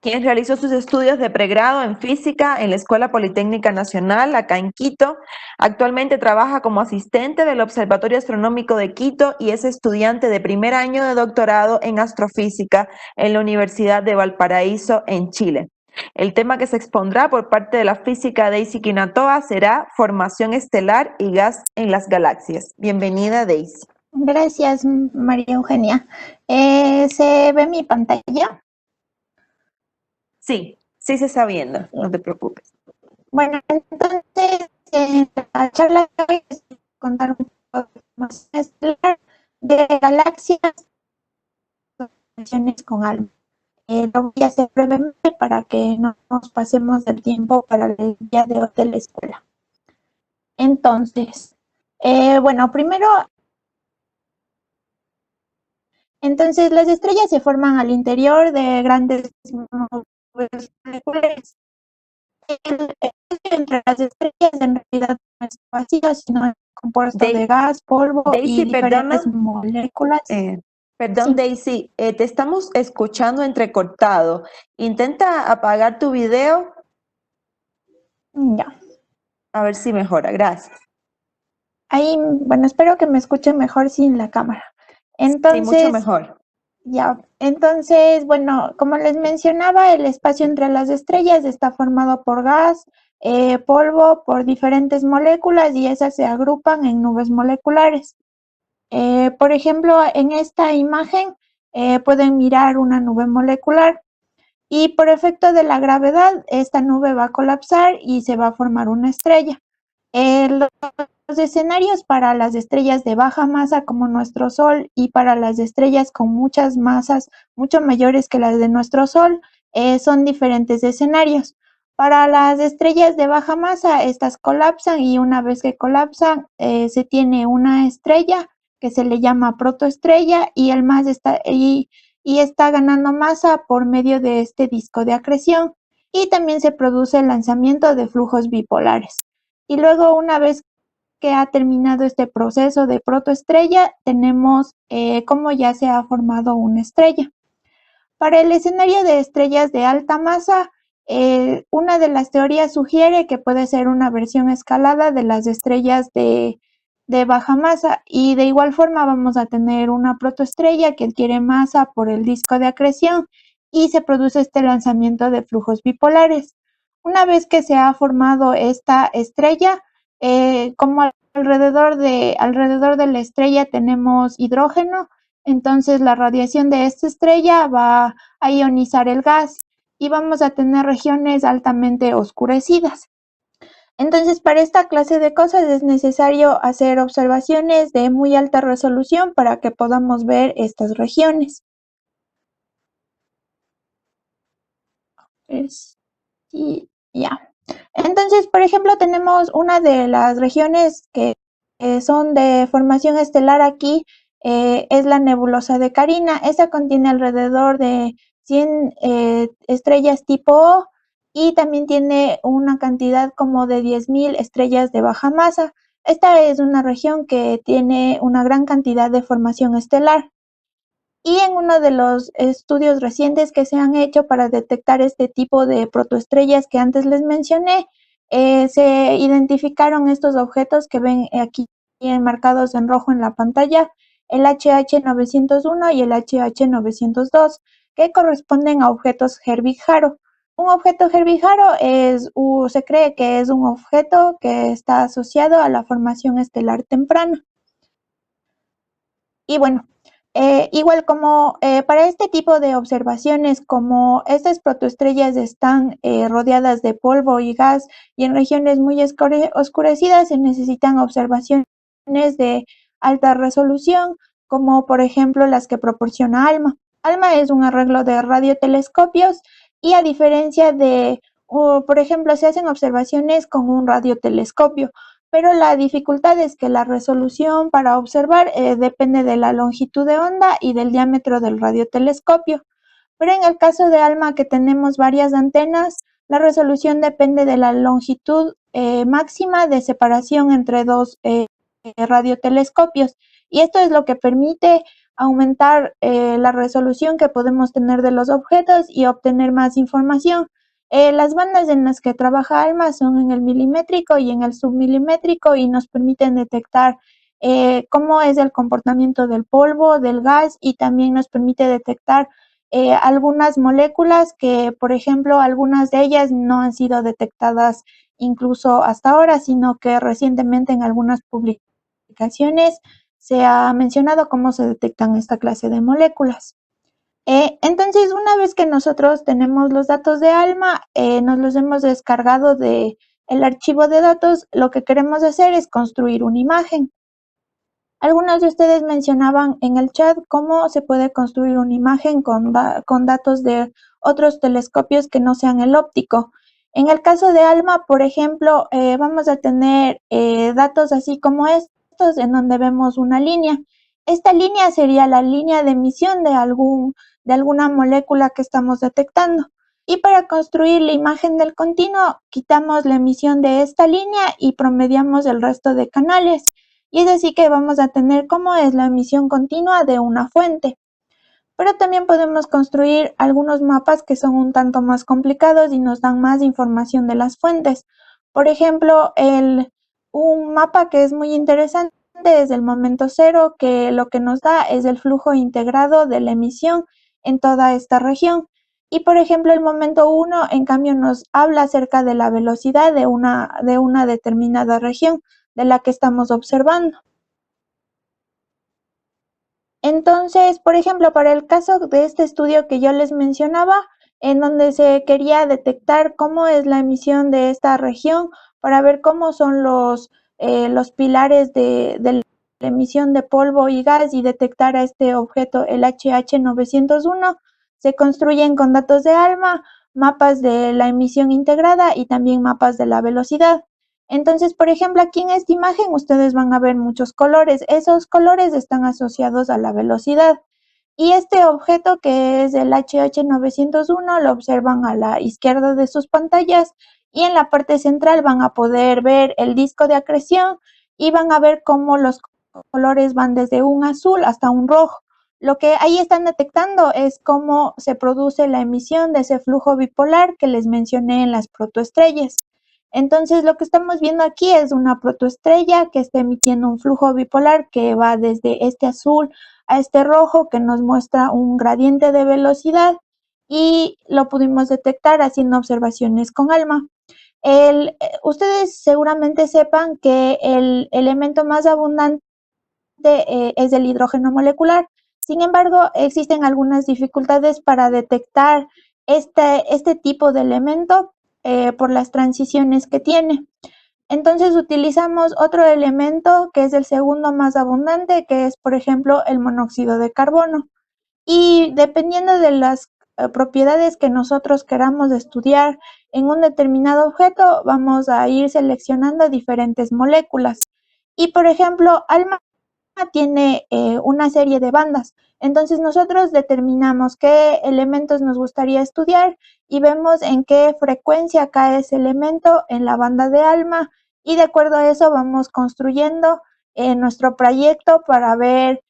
quien realizó sus estudios de pregrado en física en la Escuela Politécnica Nacional, acá en Quito. Actualmente trabaja como asistente del Observatorio Astronómico de Quito y es estudiante de primer año de doctorado en astrofísica en la Universidad de Valparaíso, en Chile. El tema que se expondrá por parte de la física Daisy Quinatoa será formación estelar y gas en las galaxias. Bienvenida, Daisy. Gracias, María Eugenia. ¿Se ve mi pantalla? Sí, sí se está viendo, no te preocupes. Bueno, entonces, la charla de hoy es contar un poco de formación estelar de galaxias con ALMA. Lo voy a hacer brevemente para que no nos pasemos del tiempo para el día de hoy de la escuela. Entonces, bueno, primero, las estrellas se forman al interior de grandes nubes moleculares. El espacio entre las estrellas en realidad no es vacío, sino es compuesto de gas, polvo y Daisy, diferentes moléculas. perdón, Sí, Daisy, te estamos escuchando entrecortado. Intenta apagar tu video, ya. a ver si mejora. Gracias. Ahí, bueno, espero que me escuchen mejor sin la cámara. Sí, mucho Entonces, mejor. ya, bueno, como les mencionaba, el espacio entre las estrellas está formado por gas, polvo, por diferentes moléculas y esas se agrupan en nubes moleculares. Por ejemplo, en esta imagen pueden mirar una nube molecular y por efecto de la gravedad, esta nube va a colapsar y se va a formar una estrella. Los escenarios para las estrellas de baja masa como nuestro Sol y para las estrellas con muchas masas mucho mayores que las de nuestro Sol son diferentes escenarios. Para las estrellas de baja masa, estas colapsan y una vez que colapsan se tiene una estrella que se le llama protoestrella y está ganando masa por medio de este disco de acreción y también se produce el lanzamiento de flujos bipolares. Y luego, una vez que ha terminado este proceso de protoestrella, tenemos cómo ya se ha formado una estrella. Para el escenario de estrellas de alta masa, una de las teorías sugiere que puede ser una versión escalada de las estrellas de baja masa y de igual forma vamos a tener una protoestrella que adquiere masa por el disco de acreción y se produce este lanzamiento de flujos bipolares. Una vez que se ha formado esta estrella, como alrededor de la estrella tenemos hidrógeno, entonces la radiación de esta estrella va a ionizar el gas y vamos a tener regiones altamente oscurecidas. Entonces, para esta clase de cosas es necesario hacer observaciones de muy alta resolución para que podamos ver estas regiones. Y ya. Entonces, por ejemplo, tenemos una de las regiones que son de formación estelar aquí, es la nebulosa de Carina. Esta contiene alrededor de 100 estrellas tipo O y también tiene una cantidad como de 10.000 estrellas de baja masa. Esta es una región que tiene una gran cantidad de formación estelar. Y en uno de los estudios recientes que se han hecho para detectar este tipo de protoestrellas que antes les mencioné, se identificaron estos objetos que ven aquí marcados en rojo en la pantalla, el HH901 y el HH902, que corresponden a objetos Herbig-Haro. Un objeto Herbig-Haro se cree que es un objeto que está asociado a la formación estelar temprana. Y bueno, igual como para este tipo de observaciones, como estas protoestrellas están rodeadas de polvo y gas y en regiones muy oscurecidas, se necesitan observaciones de alta resolución, como por ejemplo las que proporciona ALMA. ALMA es un arreglo de radiotelescopios y a diferencia por ejemplo, se hacen observaciones con un radiotelescopio, pero la dificultad es que la resolución para observar depende de la longitud de onda y del diámetro del radiotelescopio. Pero en el caso de ALMA, que tenemos varias antenas, la resolución depende de la longitud máxima de separación entre dos radiotelescopios. Y esto es lo que permite aumentar la resolución que podemos tener de los objetos y obtener más información. Las bandas en las que trabaja ALMA son en el milimétrico y en el submilimétrico y nos permiten detectar cómo es el comportamiento del polvo, del gas, y también nos permite detectar algunas moléculas que, por ejemplo, algunas de ellas no han sido detectadas incluso hasta ahora, sino que recientemente en algunas publicaciones se ha mencionado cómo se detectan esta clase de moléculas. Entonces, una vez que nosotros tenemos los datos de ALMA, nos los hemos descargado del archivo de datos, lo que queremos hacer es construir una imagen. Algunos de ustedes mencionaban en el chat cómo se puede construir una imagen con datos de otros telescopios que no sean el óptico. En el caso de ALMA, por ejemplo, vamos a tener datos así como estos, en donde vemos una línea. Esta línea sería la línea de emisión de alguna molécula que estamos detectando. Y para construir la imagen del continuo, quitamos la emisión de esta línea y promediamos el resto de canales. Y es así que vamos a tener cómo es la emisión continua de una fuente. Pero también podemos construir algunos mapas que son un tanto más complicados y nos dan más información de las fuentes. Por ejemplo, un mapa que es muy interesante es el momento cero, que lo que nos da es el flujo integrado de la emisión en toda esta región. Y por ejemplo, el momento 1, en cambio, nos habla acerca de la velocidad de una determinada región de la que estamos observando. Entonces, por ejemplo, para el caso de este estudio que yo les mencionaba, en donde se quería detectar cómo es la emisión de esta región para ver cómo son los pilares de la emisión de polvo y gas y detectar a este objeto, el HH901, se construyen con datos de ALMA, mapas de la emisión integrada y también mapas de la velocidad. Entonces, por ejemplo, aquí en esta imagen ustedes van a ver muchos colores. Esos colores están asociados a la velocidad. Y este objeto, que es el HH901, lo observan a la izquierda de sus pantallas, y en la parte central van a poder ver el disco de acreción y van a ver cómo los colores van desde un azul hasta un rojo. Lo que ahí están detectando es cómo se produce la emisión de ese flujo bipolar que les mencioné en las protoestrellas. Entonces, lo que estamos viendo aquí es una protoestrella que está emitiendo un flujo bipolar que va desde este azul a este rojo, que nos muestra un gradiente de velocidad, y lo pudimos detectar haciendo observaciones con ALMA. Ustedes seguramente sepan que el elemento más abundante es el hidrógeno molecular. Sin embargo, existen algunas dificultades para detectar este tipo de elemento por las transiciones que tiene. Entonces utilizamos otro elemento que es el segundo más abundante, que es, por ejemplo, el monóxido de carbono. Y dependiendo de las propiedades que nosotros queramos estudiar en un determinado objeto, vamos a ir seleccionando diferentes moléculas. Y, por ejemplo, ALMA tiene una serie de bandas. Entonces nosotros determinamos qué elementos nos gustaría estudiar y vemos en qué frecuencia cae ese elemento en la banda de ALMA, y de acuerdo a eso vamos construyendo nuestro proyecto para ver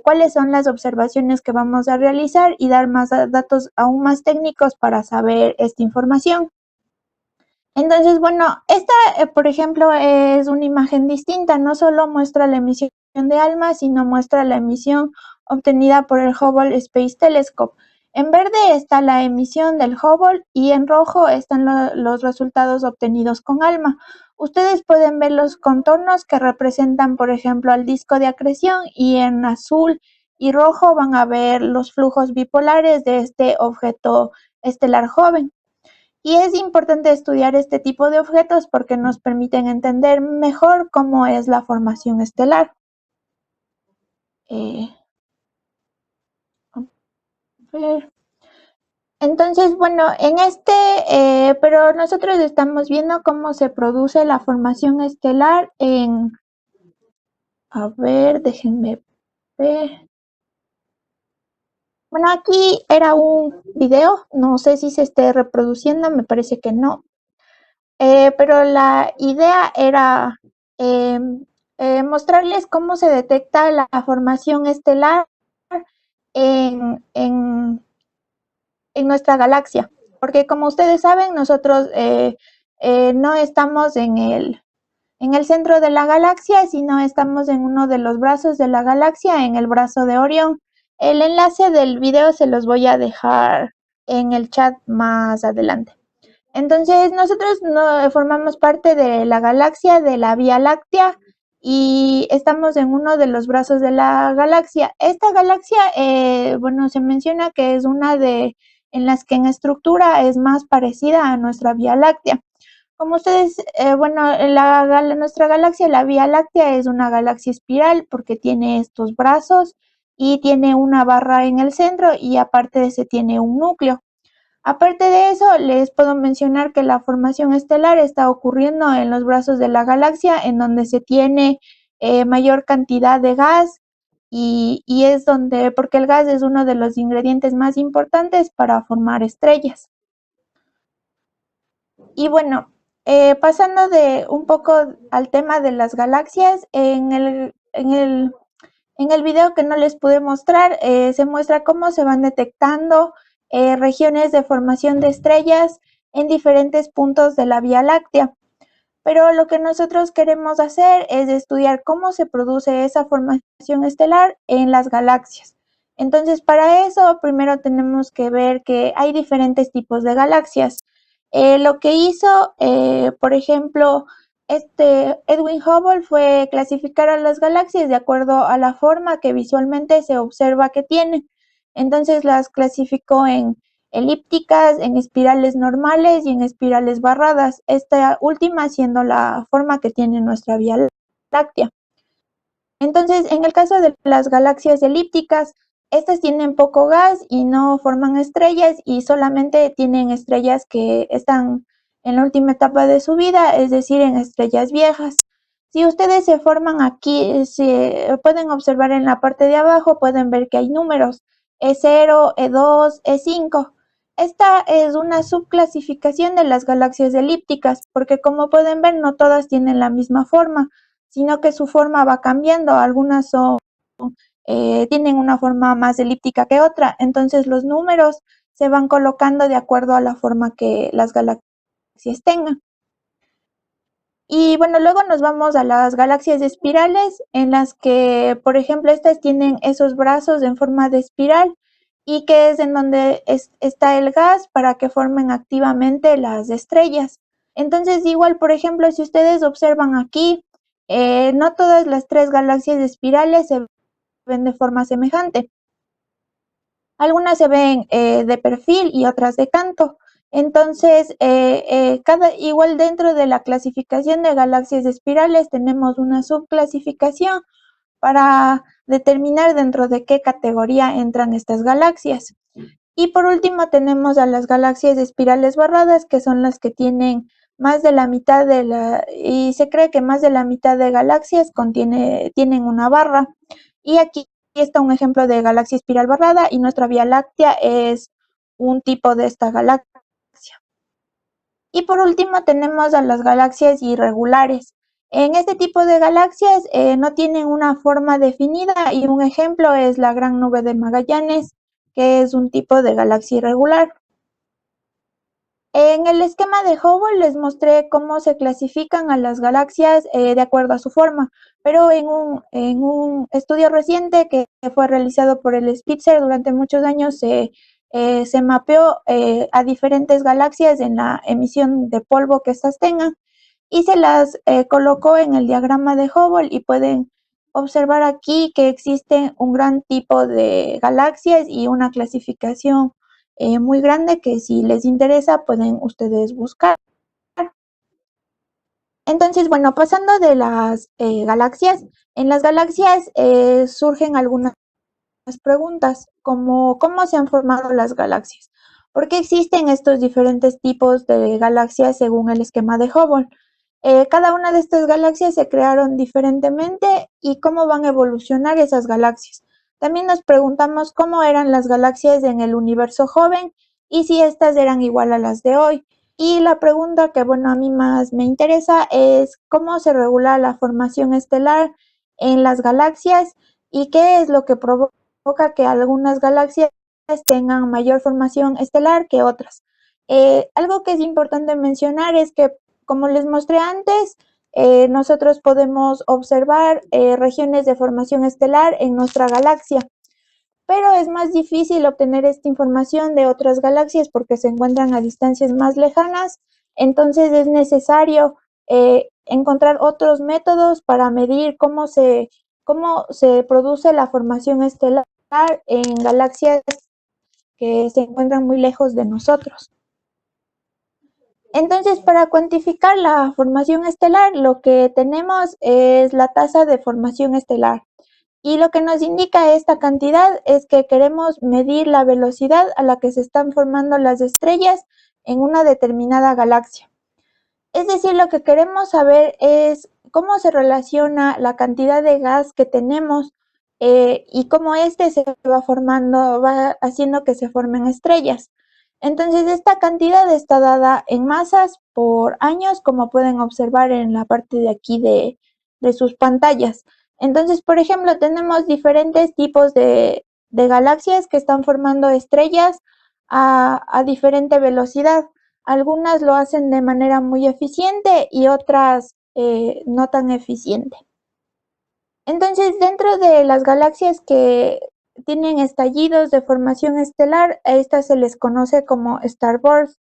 cuáles son las observaciones que vamos a realizar y dar más datos aún más técnicos para saber esta información. Entonces, bueno, esta, por ejemplo, es una imagen distinta. No solo muestra la emisión de ALMA, sino muestra la emisión obtenida por el Hubble Space Telescope. En verde está la emisión del Hubble y en rojo están los resultados obtenidos con ALMA. Ustedes pueden ver los contornos que representan, por ejemplo, al disco de acreción, y en azul y rojo van a ver los flujos bipolares de este objeto estelar joven. Y es importante estudiar este tipo de objetos porque nos permiten entender mejor cómo es la formación estelar. A ver. Entonces, bueno, pero nosotros estamos viendo cómo se produce la formación estelar a ver, déjenme ver. Bueno, aquí era un video, no sé si se esté reproduciendo, me parece que no. Pero la idea era mostrarles cómo se detecta la formación estelar en, en, en nuestra galaxia. Porque como ustedes saben, nosotros no estamos en el centro de la galaxia, sino estamos en uno de los brazos de la galaxia, en el brazo de Orión. El enlace del video se los voy a dejar en el chat más adelante. Entonces, nosotros no, formamos parte de la galaxia de la Vía Láctea y estamos en uno de los brazos de la galaxia. Esta galaxia, bueno, se menciona que es una de en las que en estructura es más parecida a nuestra Vía Láctea. Como ustedes, bueno, nuestra galaxia, la Vía Láctea, es una galaxia espiral porque tiene estos brazos y tiene una barra en el centro y aparte de ese tiene un núcleo. Aparte de eso, les puedo mencionar que la formación estelar está ocurriendo en los brazos de la galaxia, en donde se tiene mayor cantidad de gas y es donde, porque el gas es uno de los ingredientes más importantes para formar estrellas. Y bueno, pasando de un poco al tema de las galaxias, en el video que no les pude mostrar, se muestra cómo se van detectando regiones de formación de estrellas en diferentes puntos de la Vía Láctea. Pero lo que nosotros queremos hacer es estudiar cómo se produce esa formación estelar en las galaxias. Entonces, para eso, primero tenemos que ver que hay diferentes tipos de galaxias. Lo que hizo, por ejemplo, Edwin Hubble fue clasificar a las galaxias de acuerdo a la forma que visualmente se observa que tienen. Entonces las clasificó en elípticas, en espirales normales y en espirales barradas, esta última siendo la forma que tiene nuestra Vía Láctea. Entonces, en el caso de las galaxias elípticas, estas tienen poco gas y no forman estrellas y solamente tienen estrellas que están en la última etapa de su vida, es decir, en estrellas viejas. Si ustedes se forman aquí, se pueden observar en la parte de abajo, pueden ver que hay números E0, E2, E5. Esta es una subclasificación de las galaxias elípticas, porque como pueden ver, no todas tienen la misma forma, sino que su forma va cambiando. Algunas tienen una forma más elíptica que otra, entonces los números se van colocando de acuerdo a la forma que las galaxias tengan. Y bueno, luego nos vamos a las galaxias espirales, en las que, por ejemplo, estas tienen esos brazos en forma de espiral y que es en donde está el gas para que formen activamente las estrellas. Entonces, igual, por ejemplo, si ustedes observan aquí, no todas las tres galaxias espirales se ven de forma semejante. Algunas se ven de perfil y otras de canto. Entonces, igual dentro de la clasificación de galaxias espirales tenemos una subclasificación para determinar dentro de qué categoría entran estas galaxias. Y por último tenemos a las galaxias espirales barradas, que son las que tienen más de la mitad y se cree que más de la mitad de galaxias tienen una barra. Y aquí está un ejemplo de galaxia espiral barrada y nuestra Vía Láctea es un tipo de esta galaxia. Y por último tenemos a las galaxias irregulares. En este tipo de galaxias no tienen una forma definida y un ejemplo es la Gran Nube de Magallanes, que es un tipo de galaxia irregular. En el esquema de Hubble les mostré cómo se clasifican a las galaxias de acuerdo a su forma, pero en un estudio reciente que fue realizado por el Spitzer durante muchos años se mapeó a diferentes galaxias en la emisión de polvo que estas tengan y se las colocó en el diagrama de Hubble y pueden observar aquí que existe un gran tipo de galaxias y una clasificación muy grande que si les interesa pueden ustedes buscar. Entonces, bueno, pasando de las galaxias, en las galaxias surgen algunas preguntas, como cómo se han formado las galaxias, por qué existen estos diferentes tipos de galaxias según el esquema de Hubble. Cada una de estas galaxias se crearon diferentemente y cómo van a evolucionar esas galaxias. También nos preguntamos cómo eran las galaxias en el universo joven y si estas eran igual a las de hoy. Y la pregunta que, bueno, a mí más me interesa es cómo se regula la formación estelar en las galaxias y qué es lo que provoca provoca que algunas galaxias tengan mayor formación estelar que otras. Algo que es importante mencionar es que, como les mostré antes, nosotros podemos observar regiones de formación estelar en nuestra galaxia, pero es más difícil obtener esta información de otras galaxias porque se encuentran a distancias más lejanas, entonces es necesario encontrar otros métodos para medir cómo se produce la formación estelar en galaxias que se encuentran muy lejos de nosotros. Entonces, para cuantificar la formación estelar, lo que tenemos es la tasa de formación estelar. Y lo que nos indica esta cantidad es que queremos medir la velocidad a la que se están formando las estrellas en una determinada galaxia. Es decir, lo que queremos saber es cómo se relaciona la cantidad de gas que tenemos y cómo éste se va formando, va haciendo que se formen estrellas. Entonces, esta cantidad está dada en masas por años, como pueden observar en la parte de aquí de sus pantallas. Entonces, por ejemplo, tenemos diferentes tipos de galaxias que están formando estrellas a diferente velocidad. Algunas lo hacen de manera muy eficiente y otras no tan eficiente. Entonces, dentro de las galaxias que tienen estallidos de formación estelar, a estas se les conoce como starbursts.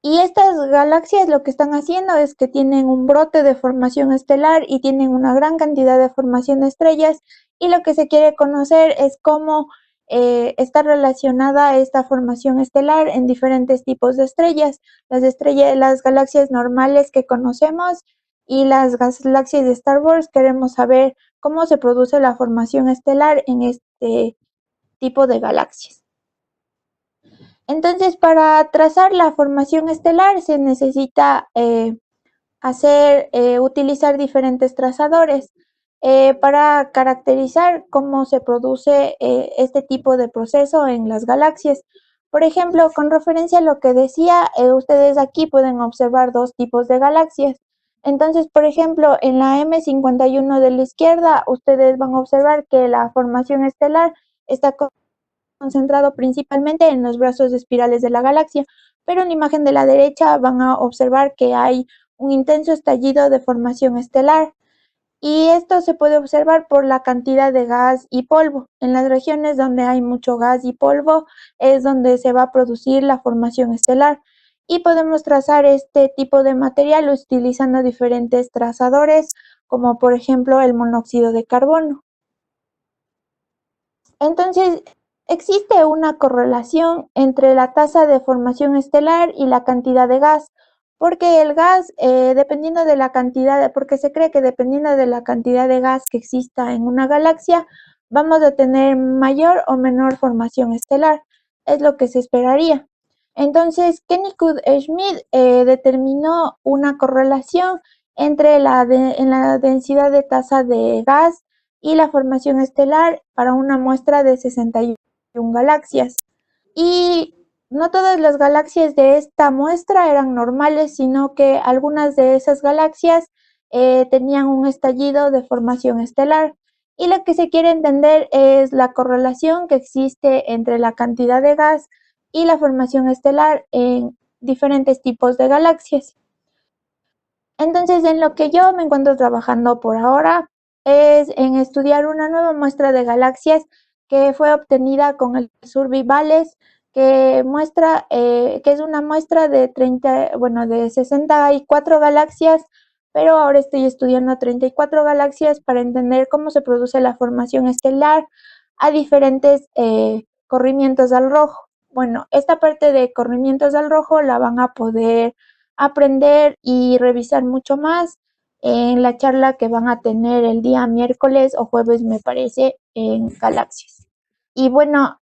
Y estas galaxias lo que están haciendo es que tienen un brote de formación estelar y tienen una gran cantidad de formación de estrellas, y lo que se quiere conocer es cómo está relacionada esta formación estelar en diferentes tipos de estrellas, las galaxias normales que conocemos y las galaxias de Star Wars. Queremos saber cómo se produce la formación estelar en este tipo de galaxias. Entonces, para trazar la formación estelar se necesita utilizar diferentes trazadores para caracterizar cómo se produce este tipo de proceso en las galaxias. Por ejemplo, con referencia a lo que decía, ustedes aquí pueden observar dos tipos de galaxias. Entonces, por ejemplo, en la M51 de la izquierda, ustedes van a observar que la formación estelar está concentrado principalmente en los brazos de espirales de la galaxia, pero en la imagen de la derecha van a observar que hay un intenso estallido de formación estelar, y esto se puede observar por la cantidad de gas y polvo. En las regiones donde hay mucho gas y polvo es donde se va a producir la formación estelar, y podemos trazar este tipo de material utilizando diferentes trazadores, como por ejemplo el monóxido de carbono. Entonces, existe una correlación entre la tasa de formación estelar y la cantidad de gas, porque el gas, dependiendo de la cantidad, porque se cree que dependiendo de la cantidad de gas que exista en una galaxia, vamos a tener mayor o menor formación estelar, es lo que se esperaría. Entonces, Kennycoott Schmidt determinó una correlación entre en la densidad de tasa de gas y la formación estelar para una muestra de 61 galaxias. Y no todas las galaxias de esta muestra eran normales, sino que algunas de esas galaxias tenían un estallido de formación estelar. Y lo que se quiere entender es la correlación que existe entre la cantidad de gas y la formación estelar en diferentes tipos de galaxias. Entonces, en lo que yo me encuentro trabajando por ahora es en estudiar una nueva muestra de galaxias que fue obtenida con el Survivales, que muestra, que es una muestra de 64 galaxias, pero ahora estoy estudiando 34 galaxias para entender cómo se produce la formación estelar a diferentes corrimientos al rojo. Bueno, esta parte de corrimientos al rojo la van a poder aprender y revisar mucho más en la charla que van a tener el día miércoles o jueves, me parece, en Galaxias. Y bueno,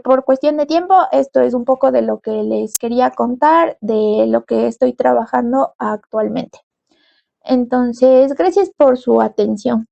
por cuestión de tiempo, esto es un poco de lo que les quería contar, de lo que estoy trabajando actualmente. Entonces, gracias por su atención.